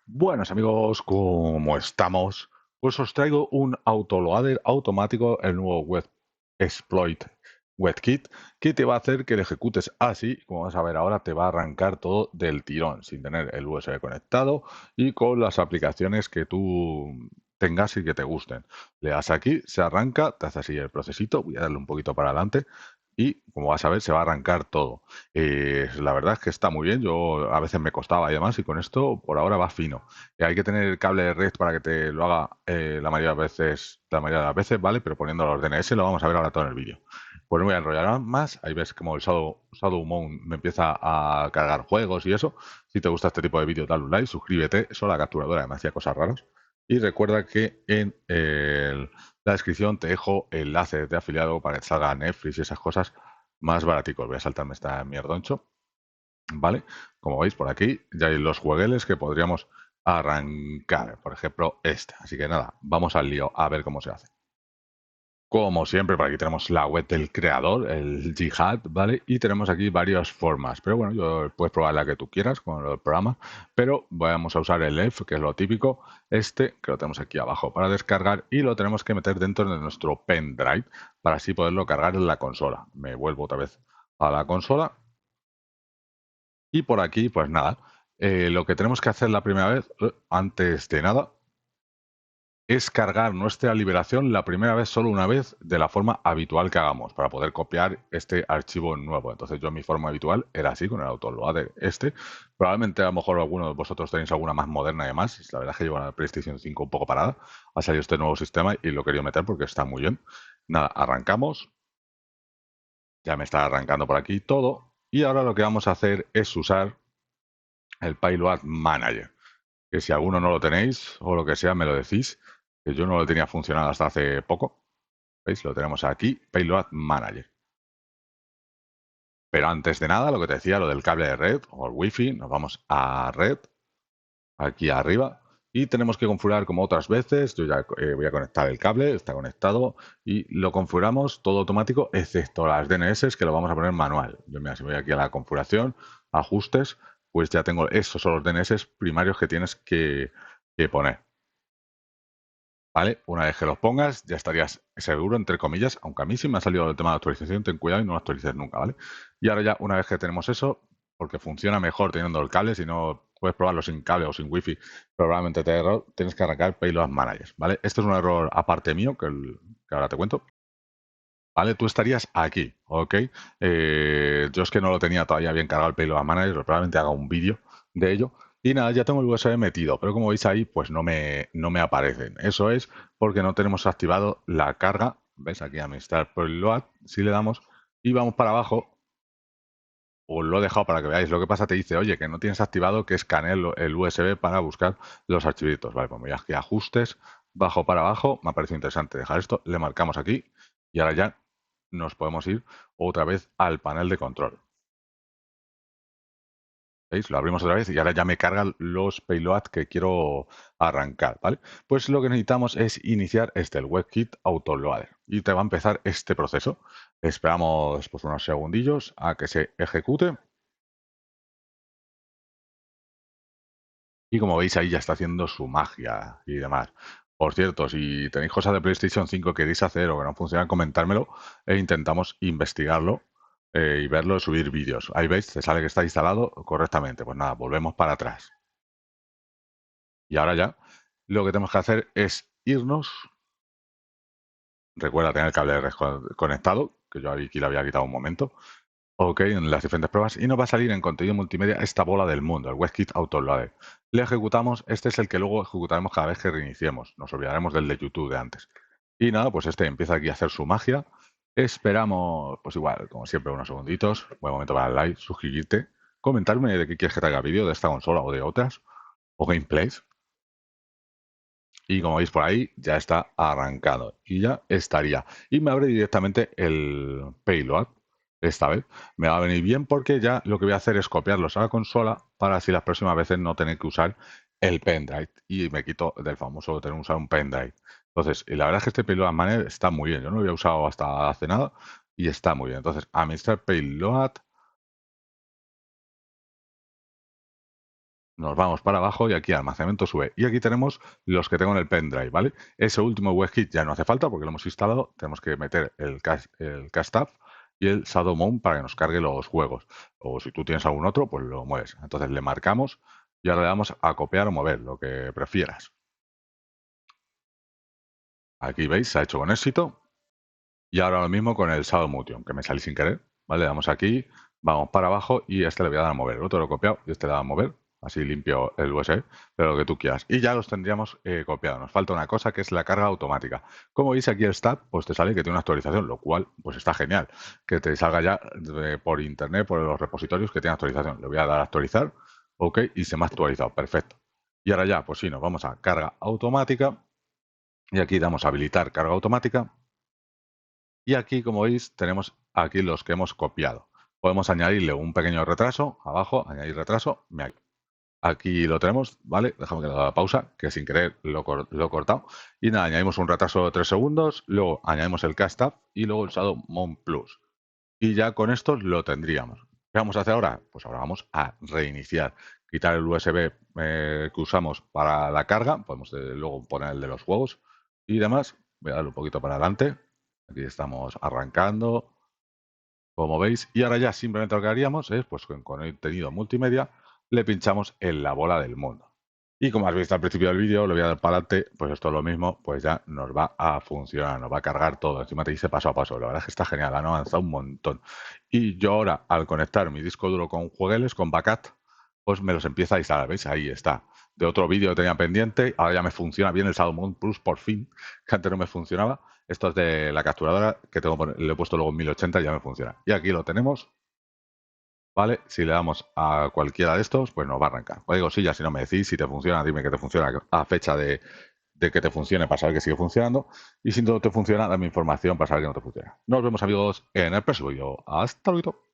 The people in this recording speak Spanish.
Buenos amigos, ¿cómo estamos? Pues os traigo un autoloader automático, el nuevo Web Exploit WebKit, que te va a hacer que lo ejecutes así. Como vas a ver ahora, te va a arrancar todo del tirón, sin tener el USB conectado y con las aplicaciones que tú tengas y que te gusten. Le das aquí, se arranca, te hace así el procesito. Voy a darle un poquito para adelante y, como vas a ver, se va a arrancar todo. La verdad es que está muy bien. Yo a veces me costaba y demás, y con esto por ahora va fino. Hay que tener el cable de red para que te lo haga la mayoría de las veces, ¿vale? Pero poniendo los DNS lo vamos a ver ahora todo en el vídeo. Pues no voy a enrollar más. Ahí ves como el Shadowmon me empieza a cargar juegos y eso. Si te gusta este tipo de vídeo, dale un like, suscríbete. Eso la capturadora me hacía cosas raras. Y recuerda que en la descripción te dejo enlaces de afiliado para que te salga Netflix y esas cosas más baraticos. Voy a saltarme esta mierdoncho, ¿vale? Como veis por aquí ya hay los juegueles que podríamos arrancar, por ejemplo este. Así que nada, vamos al lío a ver cómo se hace. Como siempre, por aquí tenemos la web del creador, el Jihad, ¿vale? Y tenemos aquí varias formas, pero bueno, puedes probar la que tú quieras con el programa, pero vamos a usar el EF, que es lo típico, este, que lo tenemos aquí abajo para descargar, y lo tenemos que meter dentro de nuestro pendrive para así poderlo cargar en la consola. Me vuelvo otra vez a la consola y por aquí, pues nada, lo que tenemos que hacer la primera vez, antes de nada, es cargar nuestra liberación la primera vez, solo una vez, de la forma habitual que hagamos, para poder copiar este archivo nuevo. Entonces yo mi forma habitual era así, con el autoloader este. Probablemente a lo mejor alguno de vosotros tenéis alguna más moderna y demás. La verdad es que llevo la PlayStation 5 un poco parada. Ha salido este nuevo sistema y lo quería meter porque está muy bien. Nada, arrancamos. Ya me está arrancando por aquí todo. Y ahora lo que vamos a hacer es usar el Payload Manager, que si alguno no lo tenéis o lo que sea, me lo decís, que yo no lo tenía funcionado hasta hace poco. ¿Veis? Lo tenemos aquí, Payload Manager. Pero antes de nada, lo que te decía, lo del cable de red o el wifi, nos vamos a red, aquí arriba, y tenemos que configurar como otras veces. Yo ya voy a conectar el cable, está conectado, y lo configuramos todo automático, excepto las DNS, que lo vamos a poner manual. Yo mira, si voy aquí a la configuración, ajustes, pues ya tengo, esos son los DNS primarios que tienes que poner. ¿Vale? Una vez que los pongas, ya estarías seguro, entre comillas, aunque a mí sí me ha salido el tema de actualización, ten cuidado y no lo actualices nunca, ¿vale? Y ahora ya, una vez que tenemos eso, porque funciona mejor teniendo el cable, si no puedes probarlo sin cable o sin wifi, probablemente te dé error, tienes que arrancar Payload Manager, ¿vale? Esto es un error aparte mío, que ahora te cuento, ¿vale? Tú estarías aquí, ¿ok? Yo es que no lo tenía todavía bien cargado el Payload Manager, pero probablemente haga un vídeo de ello. Y nada, ya tengo el USB metido, pero como veis ahí, pues no me aparecen. Eso es porque no tenemos activado la carga. ¿Ves? Aquí a Administrar Payload, si le damos y vamos para abajo, os lo he dejado para que veáis. Lo que pasa te dice, oye, que no tienes activado que escanee el USB para buscar los archivitos. Vale, pues voy aquí a ajustes, bajo para abajo, me ha parecido interesante dejar esto, le marcamos aquí y ahora ya nos podemos ir otra vez al panel de control. ¿Veis? Lo abrimos otra vez y ahora ya me cargan los payloads que quiero arrancar, ¿vale? Pues lo que necesitamos es iniciar el WebKit Autoloader y te va a empezar este proceso. Esperamos pues unos segundillos a que se ejecute. Y como veis ahí ya está haciendo su magia y demás. Por cierto, si tenéis cosas de PlayStation 5 que queréis hacer o que no funcionan, comentármelo e intentamos investigarlo y verlo, subir vídeos. Ahí veis, te sale que está instalado correctamente. Pues nada, volvemos para atrás. Y ahora ya lo que tenemos que hacer es irnos. Recuerda tener el cable de red conectado, que yo aquí lo había quitado un momento. Ok, en las diferentes pruebas, y nos va a salir en contenido multimedia esta bola del mundo, el WebKit Autoloader. Le ejecutamos, este es el que luego ejecutaremos cada vez que reiniciemos, nos olvidaremos del de YouTube de antes. Y nada, pues este empieza aquí a hacer su magia. Esperamos, pues igual, como siempre, unos segunditos. Buen momento para el like, suscribirte, comentarme de qué quieres que traiga vídeo de esta consola o de otras, o gameplays. Y como veis por ahí, ya está arrancado. Y ya estaría. Y me abre directamente el payload. Esta vez me va a venir bien porque ya lo que voy a hacer es copiarlos a la consola para así las próximas veces no tener que usar el pendrive. Y me quito del famoso tener que usar un pendrive. Entonces, y la verdad es que este payload manager está muy bien. Yo no lo había usado hasta hace nada y está muy bien. Entonces, administrar payload. nos vamos para abajo y aquí almacenamiento sube. Y aquí tenemos los que tengo en el pendrive, ¿vale? Ese último WebKit ya no hace falta porque lo hemos instalado. Tenemos que meter el cache tab y el Shadow Mount para que nos cargue los juegos. O si tú tienes algún otro, pues lo mueves. Entonces le marcamos y ahora le damos a copiar o mover, lo que prefieras. Aquí veis, se ha hecho con éxito. Y ahora lo mismo con el Shadow Motion, que me salí sin querer. ¿Vale? Le damos aquí, vamos para abajo y este le voy a dar a mover. El otro lo he copiado y este le voy a mover. Así limpio el USB, pero lo que tú quieras. Y ya los tendríamos copiados. Nos falta una cosa que es la carga automática. Como veis aquí el Stat, pues te sale que tiene una actualización, lo cual pues está genial. Que te salga ya por internet, por los repositorios que tiene actualización. Le voy a dar a actualizar, ok, y se me ha actualizado, perfecto. Y ahora ya, pues sí, nos vamos a carga automática. Y aquí damos a habilitar carga automática. Y aquí, como veis, tenemos aquí los que hemos copiado. Podemos añadirle un pequeño retraso, abajo, añadir retraso, aquí lo tenemos, ¿vale? Déjame que le haga la pausa, que sin querer lo he cortado. Y nada, añadimos un retraso de 3 segundos, luego añadimos el Cast Tab y luego el Shadow Mount Plus. Y ya con esto lo tendríamos. ¿Qué vamos a hacer ahora? Pues ahora vamos a reiniciar. Quitar el USB que usamos para la carga, podemos luego poner el de los juegos y demás. Voy a darle un poquito para adelante. Aquí estamos arrancando, como veis. Y ahora ya simplemente lo que haríamos es, pues con contenido multimedia, le pinchamos en la bola del mundo. Y como has visto al principio del vídeo, lo voy a dar para adelante, pues esto es lo mismo, pues ya nos va a funcionar, nos va a cargar todo. Encima te dice paso a paso. La verdad es que está genial, han avanzado un montón. Y yo ahora, al conectar mi disco duro con juegueles, con Backup, pues me los empieza a instalar. ¿Veis? Ahí está. De otro vídeo que tenía pendiente, ahora ya me funciona bien el Shadow Mount Plus, por fin, que antes no me funcionaba. Esto es de la capturadora, que le he puesto luego en 1080 y ya me funciona. Y aquí lo tenemos, ¿vale? Si le damos a cualquiera de estos, pues nos va a arrancar. Os digo, sí, ya si no me decís, si te funciona, dime que te funciona a fecha de que te funcione para saber que sigue funcionando. Y si no te funciona, dame información para saber que no te funciona. Nos vemos, amigos, en el próximo vídeo. Hasta luego.